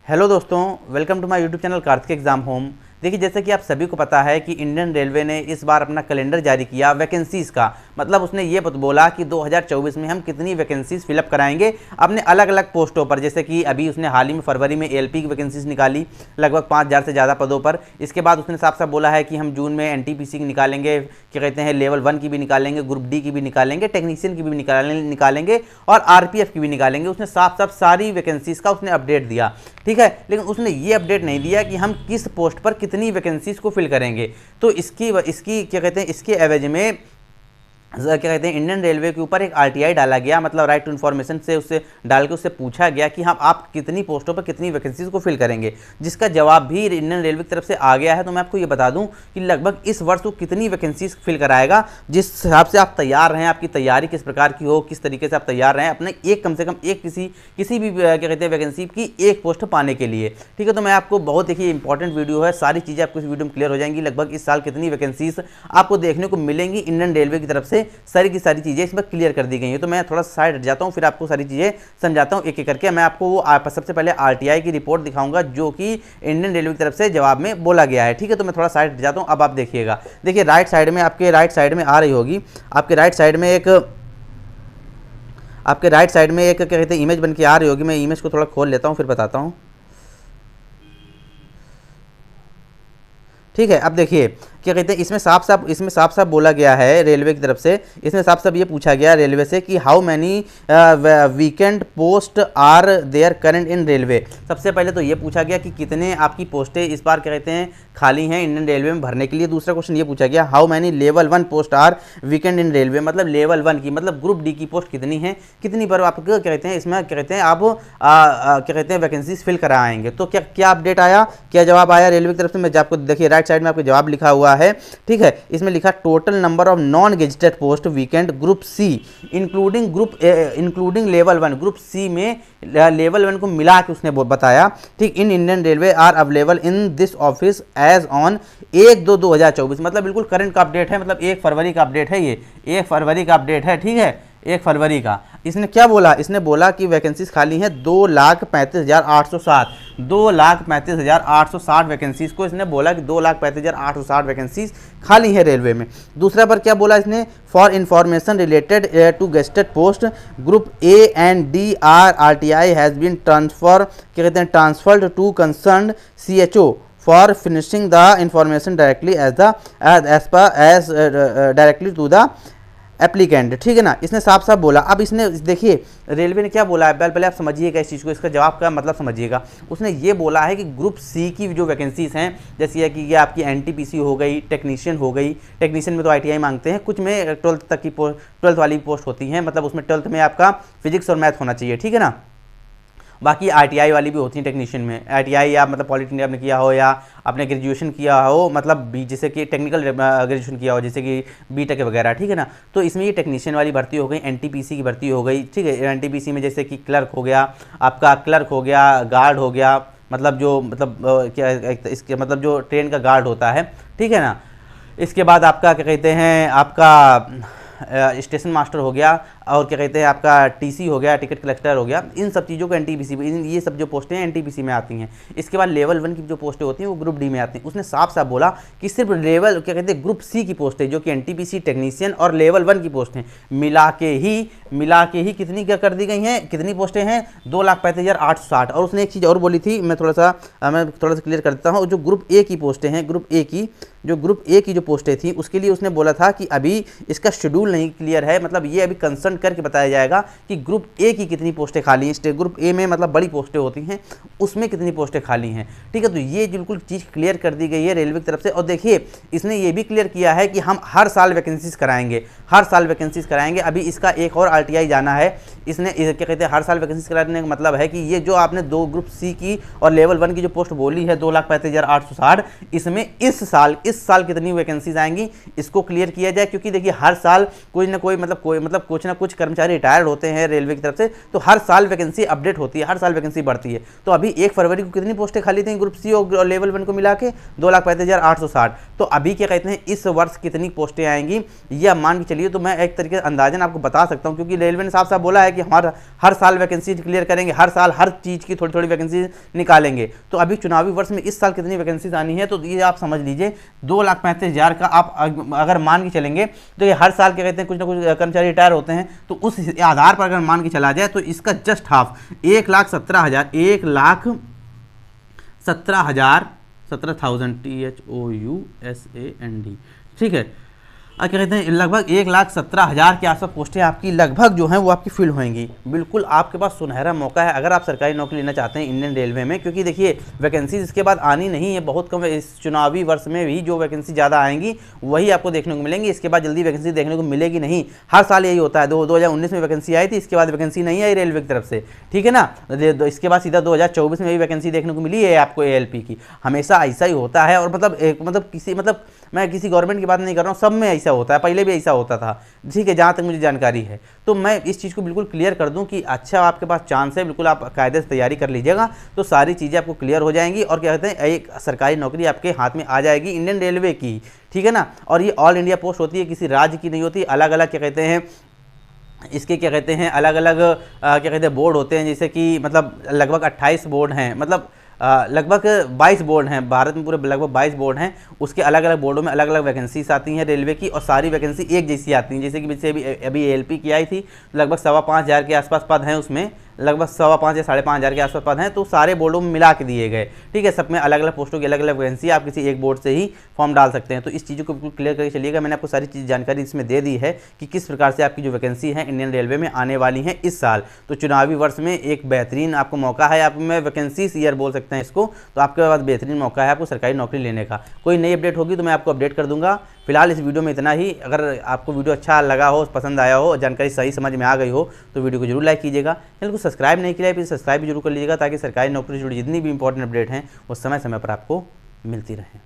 Hello दोस्तों, welcome to my YouTube channel Kartik exam home. देखिए, जैसे कि आप सभी को पता है कि इंडियन रेलवे ने इस बार अपना कैलेंडर जारी किया वैकेंसीज़ का। मतलब उसने ये बोला कि 2024 में हम कितनी वैकेंसीज़ फिलअप कराएंगे अपने अलग अलग पोस्टों पर। जैसे कि अभी उसने हाल ही में फरवरी में एएलपी की वैकेंसीज निकाली लगभग 5000 से ज़्यादा पदों पर। इसके बाद उसने साफ साफ बोला है कि हम जून में एनटीपीसी की निकालेंगे, क्या कहते हैं, लेवल 1 की भी निकालेंगे, ग्रुप डी की भी निकालेंगे, टेक्नीशियन की भी निकालेंगे और आरपीएफ की भी निकालेंगे। उसने साफ साफ सारी वैकेंसीज़ का उसने अपडेट दिया, ठीक है। लेकिन उसने ये अपडेट नहीं दिया कि हम किस पोस्ट पर कितनी वैकेंसीज को फिल करेंगे। तो इसकी क्या कहते हैं, इसके एवज में क्या कहते हैं, इंडियन रेलवे के ऊपर एक आरटीआई डाला गया, मतलब राइट टू इन्फॉर्मेशन से उससे डाल के उससे पूछा गया कि हम आप कितनी पोस्टों पर कितनी वैकेंसीज को फिल करेंगे, जिसका जवाब भी इंडियन रेलवे की तरफ से आ गया है। तो मैं आपको ये बता दूं कि लगभग इस वर्ष वो कितनी वैकेंसीज फिल कराएगा, जिस हिसाब से आप तैयार रहें, आपकी तैयारी किस प्रकार की हो, किस तरीके से आप तैयार रहें अपने एक कम से कम एक किसी भी क्या कहते हैं वैकेंसी की एक पोस्ट पाने के लिए, ठीक है। तो मैं आपको बहुत देखिए इंपॉर्टेंट वीडियो है, सारी चीज़ें आपको इस वीडियो में क्लियर हो जाएंगी। लगभग इस साल कितनी वैकेंसीज आपको देखने को मिलेंगी इंडियन रेलवे की तरफ से, सारी की सारी चीजें इसमें क्लियर कर दी गई हैं। तो मैं थोड़ा साइड हट जाता हूं, फिर आपको सारी चीजें समझाता हूं एक एक करके। मैं आपको वो सबसे पहले आरटीआई की रिपोर्ट दिखाऊंगा जो कि इंडियन रेलवे की तरफ से जवाब में बोला गया है, ठीक है। तो मैं थोड़ा साइड हट जाता हूं, अब आप देखिएगा। देखिए राइट साइड में, आपके राइट साइड में आ रही होगी, आपके राइट साइड में एक क्या कहते हैं इमेज बन के आ रही होगी। मैं इमेज को थोड़ा खोल लेता हूं, फिर बताता हूं, ठीक है। अब देखिए क्या कहते हैं, इसमें साफ साफ बोला गया है रेलवे की तरफ से, इसमें साफ साफ ये पूछा गया रेलवे से कि how many vacant post are there current in railway. सबसे पहले तो ये पूछा गया कि कितने आपकी पोस्टें इस बार क्या कहते हैं खाली हैं इंडियन रेलवे में भरने के लिए। दूसरा क्वेश्चन ये पूछा गया how many level 1 post are vacant in railway, मतलब लेवल 1 की, मतलब ग्रुप डी की पोस्ट कितनी है, कितनी पर आप क्या कहते हैं इसमें क्या कहते हैं आप क्या कहते हैं वैकेंसीज फिल कराएंगे। तो क्या अपडेट आया, क्या जवाब आया रेलवे की तरफ से, मैं आपको देखिए राइट साइड में आपको जवाब लिखा हुआ है, ठीक है। इसमें लिखा total number of non gazetted post vacant group C including level 1, group C में लेवल 1 को मिला के उसने बताया, ठीक। In Indian railway are available in this office as on 1/2/2024, मतलब बिल्कुल करंट का अपडेट है, मतलब 1 फरवरी का अपडेट है, ये 1 फरवरी का अपडेट है, ठीक है, 1 फरवरी का। इसने क्या बोला, इसने बोला कि वैकेंसीज खाली हैं 2,35,860, 2,35,860 वैकेंसीज को इसने बोला कि 2,35,860 वैकेंसीज खाली है रेलवे में। दूसरा पर क्या बोला इसने, for information related to gazetted post group A and D RTI has been क्या कहते हैं transferred to concern CHO for finishing the information directly directly to the applicant, ठीक है ना। इसने साफ साफ बोला। अब इसने देखिए रेलवे ने क्या बोला है, पहले आप समझिएगा इस चीज़ को, इसका जवाब का मतलब समझिएगा। उसने ये बोला है कि ग्रुप सी की जो वैकेंसीज हैं, जैसे है कि ये आपकी एनटीपीसी हो गई, टेक्नीशियन हो गई, टेक्नीशियन में तो आईटीआई मांगते हैं, कुछ में 12th तक की 12th वाली पोस्ट होती हैं, मतलब उसमें 12th में आपका फिजिक्स और मैथ होना चाहिए, ठीक है ना। बाकी आरटीआई वाली भी होती है टेक्नीशियन में, आरटीआई या मतलब पॉलिटेक्निक आपने किया हो या आपने ग्रेजुएशन किया हो, मतलब जैसे कि टेक्निकल ग्रेजुएशन किया हो, जैसे कि बीटेक वगैरह, ठीक है ना। तो इसमें ये टेक्नीशियन वाली भर्ती हो गई, एनटीपीसी की भर्ती हो गई, ठीक है। एनटीपीसी में जैसे कि क्लर्क हो गया, आपका क्लर्क हो गया, गार्ड हो गया, मतलब जो मतलब क्या इसके मतलब जो ट्रेन का गार्ड होता है, ठीक है ना। इसके बाद आपका क्या कहते हैं आपका स्टेशन मास्टर हो गया, और क्या कहते हैं आपका टीसी हो गया, टिकट कलेक्टर हो गया, इन सब चीज़ों को एनटीपीसी ये सब जो पोस्टें हैं एनटीपीसी में आती हैं। इसके बाद लेवल 1 की जो पोस्टें होती हैं वो ग्रुप डी में आती हैं। उसने साफ साफ बोला कि सिर्फ लेवल क्या कहते हैं ग्रुप सी की पोस्टें जो कि एनटीपीसी, टेक्नीशियन और लेवल 1 की पोस्टें मिला के ही कितनी क्या कर दी गई हैं, कितनी पोस्टें हैं 2,35,860। और उसने एक चीज़ और बोली थी, मैं थोड़ा सा क्लियर कर देता हूँ। जो ग्रुप ए की पोस्टें हैं, ग्रुप ए की जो पोस्टें थी उसके लिए उसने बोला था कि अभी इसका शेड्यूल नहीं क्लियर है, मतलब ये अभी कंसर्न करके बताया जाएगा कि ग्रुप ए की कितनी पोस्टें खाली हैं। ग्रुप ए में मतलब बड़ी पोस्टें होती हैं, उसमें कितनी पोस्टें खाली हैं, ठीक है। तो ये बिल्कुल चीज़ क्लियर कर दी गई है रेलवे की तरफ से। और देखिए इसने ये भी क्लियर किया है कि हम हर साल वैकेंसीज कराएंगे, हर साल वैकेंसीज कराएंगे। अभी इसका एक और आरटीआई जाना है, इसने क्या कहते हैं हर साल वैकेंसीज कराने का मतलब है कि ये जो आपने 2 ग्रुप सी की और लेवल 1 की जो पोस्ट बोली है 2,35,860, इसमें इस साल कितनी वैकेंसीज आएंगी इसको क्लियर किया जाए। क्योंकि देखिए हर साल कुछ ना कुछ कर्मचारी रिटायर्ड होते हैं रेलवे की तरफ से, तो हर साल वैकेंसी अपडेट होती है, हर साल वैकेंसी बढ़ती है। तो अभी 1 फरवरी को कितनी पोस्टें खाली थी ग्रुप सी और लेवल 1 को मिला के 2,35,860। तो अभी क्या कहते हैं इस वर्ष कितनी पोस्टें आएंगी ये मान के चलिए। तो मैं एक तरीके से अंदाजन आपको बता सकता हूँ, क्योंकि रेलवे ने साफ साफ बोला है कि हमारा हर साल वैकेंसी क्लियर करेंगे, हर साल हर चीज़ की थोड़ी थोड़ी वैकेंसी निकालेंगे। तो अभी चुनावी वर्ष में इस साल कितनी वैकेंसीज आनी है तो ये आप समझ लीजिए 2,35,000 का आप अगर मान के चलेंगे तो ये हर साल क्या कहते हैं कुछ ना कुछ कर्मचारी रिटायर होते हैं, तो उस आधार पर अगर मान के चला जाए तो इसका जस्ट हाफ 1,17,000 1,17,000 ठीक है। क्या कहते हैं लगभग 1,17,000 के आसपास पोस्टें आपकी लगभग जो हैं वो आपकी फिल होंगी। बिल्कुल आपके पास सुनहरा मौका है अगर आप सरकारी नौकरी लेना चाहते हैं इंडियन रेलवे में, क्योंकि देखिए वैकेंसीज इसके बाद आनी नहीं है, बहुत कम। इस चुनावी वर्ष में भी जो वैकेंसी ज़्यादा आएंगी वही आपको देखने को मिलेंगी, इसके बाद जल्दी वैकेंसी देखने को मिलेगी नहीं। हर साल यही होता है। 2019 में वैकेंसी आई थी, इसके बाद वैकेंसी नहीं आई रेलवे की तरफ से, ठीक है ना। इसके बाद सीधा 2024 में भी वैकेंसी देखने को मिली है आपको ALP की। हमेशा ऐसा ही होता है। और मतलब मैं किसी गवर्नमेंट की बात नहीं कर रहा हूँ, सब में ऐसा होता है, पहले भी ऐसा होता था, ठीक है, जहाँ तक मुझे जानकारी है। तो मैं इस चीज़ को बिल्कुल क्लियर कर दूं कि अच्छा आपके पास चांस है, बिल्कुल आप कायदे से तैयारी कर लीजिएगा तो सारी चीज़ें आपको क्लियर हो जाएंगी और क्या कहते हैं एक सरकारी नौकरी आपके हाथ में आ जाएगी इंडियन रेलवे की, ठीक है ना। और ये ऑल इंडिया पोस्ट होती है, किसी राज्य की नहीं होती। अलग अलग क्या कहते हैं इसके क्या कहते हैं अलग अलग क्या कहते हैं बोर्ड होते हैं, जैसे कि मतलब लगभग 28 बोर्ड हैं, मतलब लगभग 22 बोर्ड हैं भारत में, पूरे लगभग 22 बोर्ड हैं। उसके अलग अलग बोर्डों में अलग अलग वैकेंसीज आती हैं रेलवे की, और सारी वैकेंसी एक जैसी आती हैं। जैसे कि अभी ALP की आई थी, लगभग 5,500 के आसपास पद हैं, उसमें लगभग 5,500 या 5,500 के आसपास पद हैं। तो सारे बोर्डों में मिला के दिए गए, ठीक है। सब में अलग अलग पोस्टों की अलग अलग वैकेंसी, आप किसी एक बोर्ड से ही फॉर्म डाल सकते हैं। तो इस चीज़ों को बिल्कुल क्लियर करके चलिएगा। मैंने आपको सारी चीज़ जानकारी इसमें दे दी है कि किस प्रकार से आपकी जो वैकेंसी है इंडियन रेलवे में आने वाली है इस साल। तो चुनावी वर्ष में एक बेहतरीन आपको मौका है, आप में वैकेंसीज ईयर बोल सकते हैं इसको। तो आपके पास बेहतरीन मौका है आपको सरकारी नौकरी लेने का। कोई नई अपडेट होगी तो मैं आपको अपडेट कर दूंगा। फिलहाल इस वीडियो में इतना ही। अगर आपको वीडियो अच्छा लगा हो, पसंद आया हो, जानकारी सही समझ में आ गई हो तो वीडियो को जरूर लाइक कीजिएगा। चैनल को सब्सक्राइब नहीं किया है, प्लीज़ सब्सक्राइब भी जरूर कर लीजिएगा ताकि सरकारी नौकरी से जुड़ी जितनी भी इंपॉर्टेंट अपडेट हैं वो समय समय पर आपको मिलती रहें।